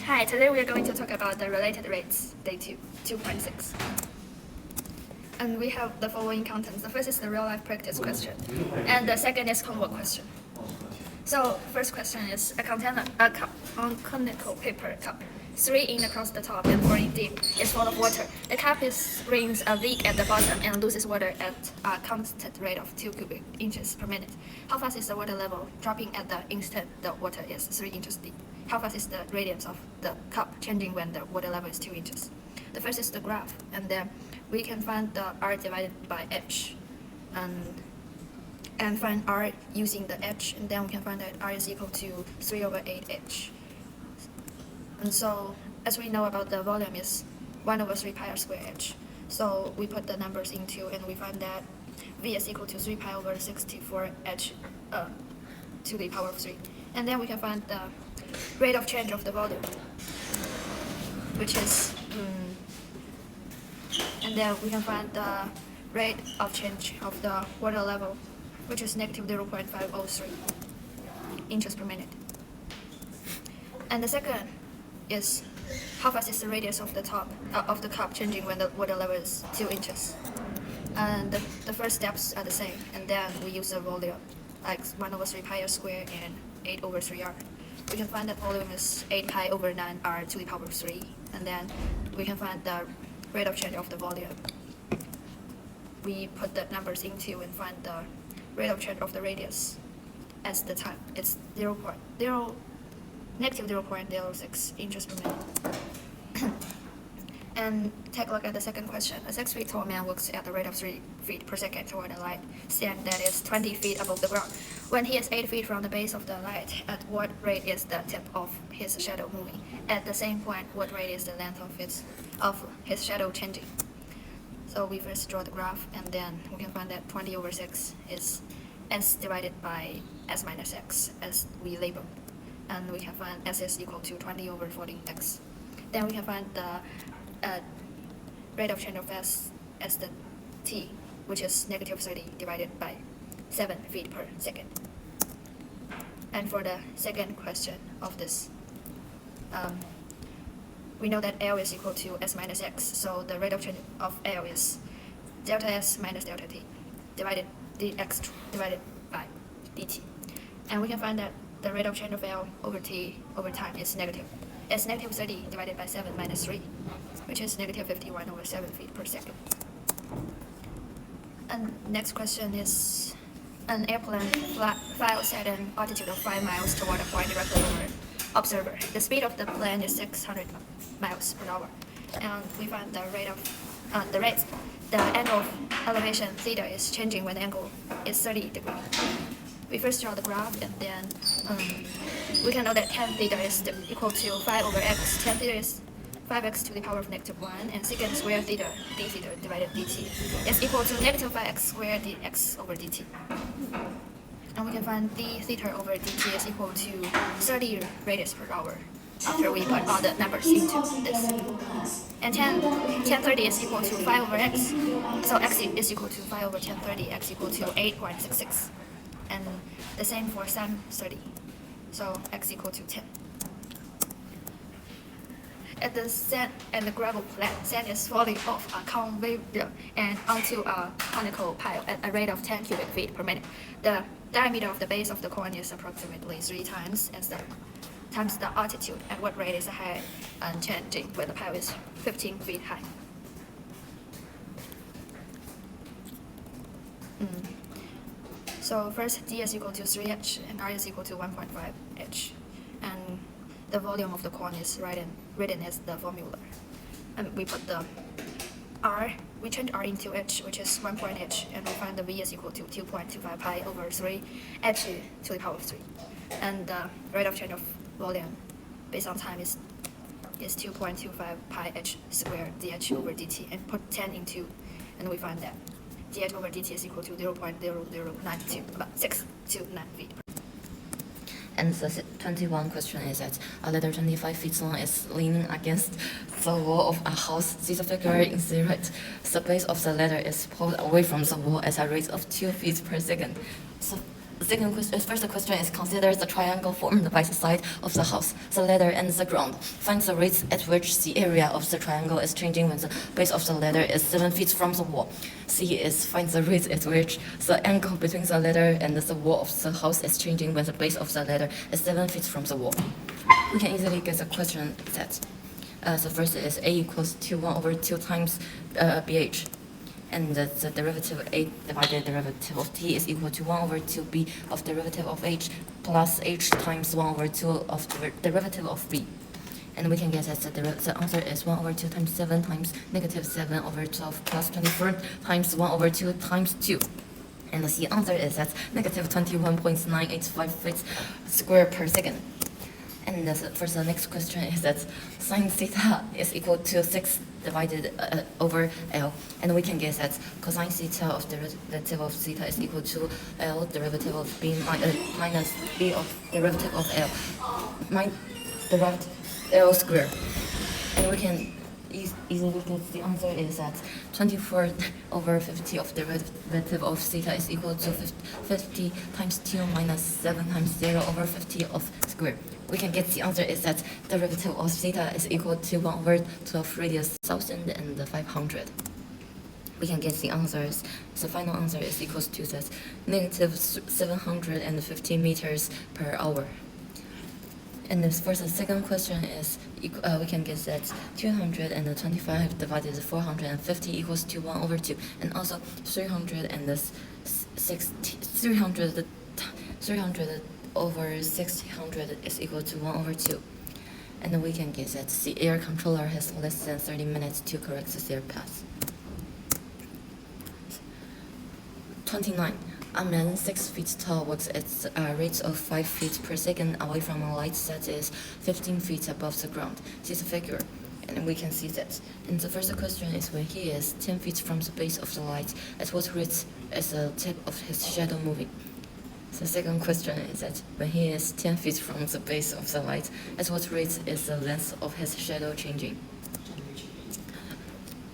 Hi, today we are going to talk about the related rates, day 2, 2.6. And we have the following contents. The first is the real-life practice question, and the second is homework question. So, first question is a container, a cup on conical paper cup, 3 in across the top and 4 in deep, is full of water. The cup rings a leak at the bottom and loses water at a constant rate of 2 cubic inches per minute. How fast is the water level dropping at the instant the water is 3 inches deep? How fast is the radius of the cup changing when the water level is 2 inches? The first is the graph, and then we can find the r divided by h, and find r using the h, and then we can find that r is equal to 3 over 8h. And so, as we know about the volume is 1 over 3 pi r square h. So we put the numbers into, and we find that v is equal to 3 pi over 64h to the power of 3. And then we can find the rate of change of the volume, which is, and then we can find the rate of change of the water level, which is negative 0.503 inches per minute. And the second is how fast is the radius of the top of the cup changing when the water level is 2 inches. And the first steps are the same, and then we use the volume, like 1 over 3 pi r squared and 8 over 3r. We can find that volume is 8 pi over 9r to the power of 3, and then we can find the rate of change of the volume. We put the numbers into and find the rate of change of the radius as the time. It's negative 0.06 inches per minute. And take a look at the second question. A 6 feet tall man walks at the rate of 3 feet per second toward a light stand that is 20 feet above the ground. When he is 8 feet from the base of the light, at what rate is the tip of his shadow moving? At the same point, what rate is the length of his shadow changing? So we first draw the graph, and then we can find that 20 over 6 is s divided by s minus x, as we label. And we can find s is equal to 20 over 14x. Then we can find the rate of change of s as the t, which is negative 30 divided by 7 feet per second. And for the second question of this, we know that L is equal to s minus x, so the rate of change of L is delta s minus delta t divided dx divided by dt. And we can find that the rate of change of L over t over time is negative. It's negative 30 divided by 7 minus 3, which is negative 51 over 7 feet per second. And next question is, an airplane flies at an altitude of 5 miles toward a point directly over observer. The speed of the plane is 600 miles per hour, and we find the angle of elevation theta is changing when the angle is 30 degrees. We first draw the graph, and then we can know that tan theta is equal to 5 over x. Tan theta is 5x to the power of negative 1, and secant square theta, d theta divided dt, is equal to negative 5x squared dx over dt. And we can find d theta over dt is equal to 30 radians per hour after we put all the numbers into this. And tan 30 is equal to 5 over x, so x is equal to 5 over tan 30, x equal to 8.66. And the same for sin 30, so x equal to 10. At the sand and the gravel plant, sand is falling off a conveyor and onto a conical pile at a rate of 10 cubic feet per minute. The diameter of the base of the cone is approximately 3 times the altitude. At what rate is the height changing when the pile is 15 feet high? So first, d is equal to 3h and r is equal to 1.5h. And the volume of the cone is written as the formula. And we put the r, we change r into h, which is 1.h, and we find the v is equal to 2.25 pi over 3 h to the power of 3. And the rate of change of volume based on time is 2.25 pi h squared dh over dt, and put 10 into, and we find that dh over dt is equal to 0.0092, about 629 feet. And the 21 question is that a ladder 25 feet long is leaning against the wall of a house. See the figure in the right. The base of the ladder is pulled away from the wall at a rate of 2 feet per second. So First question is consider the triangle formed by the side of the house, the ladder, and the ground. Find the rate at which the area of the triangle is changing when the base of the ladder is 7 feet from the wall. C is find the rate at which the angle between the ladder and the wall of the house is changing when the base of the ladder is 7 feet from the wall. We can easily get the question set. The first is A equals to 1 over 2 times BH. And the derivative A divided derivative of t is equal to 1 over 2b of derivative of h plus h times 1 over 2 of the derivative of b. And we can get that the answer is 1 over 2 times 7 times negative 7 over 12 plus 24 times 1 over 2 times 2. And the answer is that negative 21.985 feet square per second. And for the next question is that sine theta is equal to 6 divided over L. And we can guess that cosine theta of derivative of theta is equal to L derivative of B minus B of derivative of L. Derivative L square. And we can easily get the answer is that 24 over 50 of derivative of theta is equal to 50 times 2 minus 7 times 0 over 50 of square. We can get the answer is that derivative of theta is equal to 1 over 12 radius 1,500. We can get the answers. The final answer is equals to that negative 750 meters per hour. And for the second question is, we can get that 225 divided 450 equals to 1 over 2. And also 300 over 600 is equal to 1 over 2. And then we can get that the air controller has less than 30 minutes to correct the air path. 29. A man 6 feet tall walks at a rate of 5 feet per second away from a light that is 15 feet above the ground. See the figure, and we can see that. And the first question is when he is 10 feet from the base of the light, at what rate is the tip of his shadow moving? The second question is that when he is 10 feet from the base of the light, at what rate is the length of his shadow changing?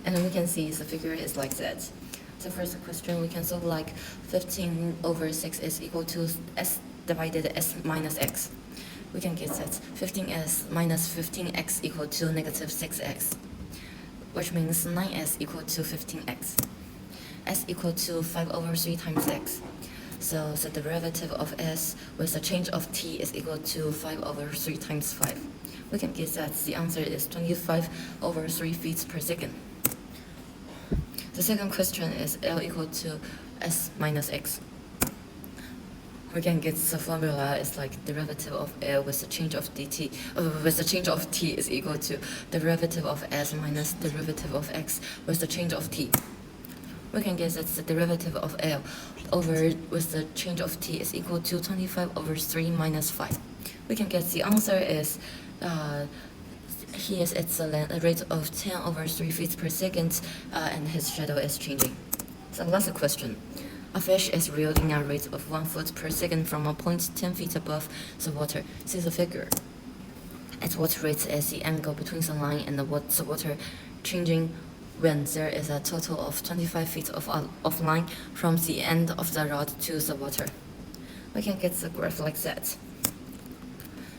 And we can see the figure is like that. The first question we can solve like 15 over 6 is equal to s divided s minus x. We can get that 15s minus 15x equal to negative 6x, which means 9s equal to 15x. S equal to 5 over 3 times x. So the derivative of s with the change of t is equal to 5 over 3 times 5. We can get that the answer is 25 over 3 feet per second. The second question is L equal to S minus X. We can get the formula is like derivative of L with the change of dt, with the change of t is equal to derivative of S minus derivative of X with the change of t. We can get that the derivative of L over with the change of t is equal to 25 over 3 minus 5. We can get the answer is he is at the rate of 10 over 3 feet per second, and his shadow is changing. So last question. A fish is reeling at a rate of 1 foot per second from a point 10 feet above the water. See the figure. At what rate is the angle between the line and the water changing when there is a total of 25 feet of line from the end of the rod to the water? We can get the graph like that.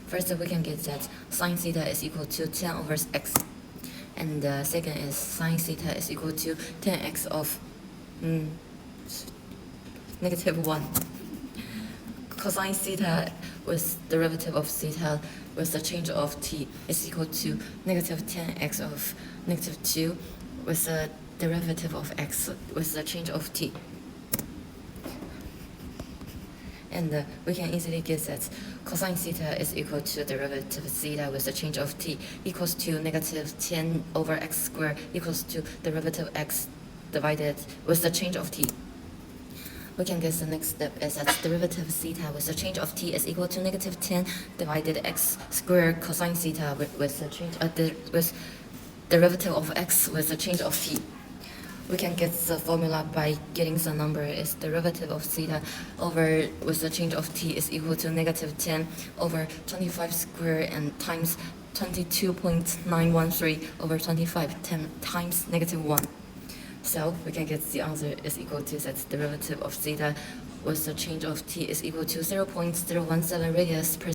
First, we can get that sine theta is equal to 10 over x. And the second is sine theta is equal to 10x of negative 1. Cosine theta with derivative of theta with the change of t is equal to negative 10x of negative 2 with the derivative of x with the change of t. And we can easily get that cosine theta is equal to derivative theta with the change of t equals to negative 10 over x squared equals to derivative x divided with the change of t. We can guess the next step is that derivative theta with the change of t is equal to negative 10 divided x squared cosine theta with the change with derivative of x with the change of t. We can get the formula by getting the number is derivative of theta over with the change of t is equal to negative 10 over 25 squared and times 22.913 over 25 10 times negative 1. So we can get the answer is equal to that derivative of theta with the change of t is equal to 0.017 radius per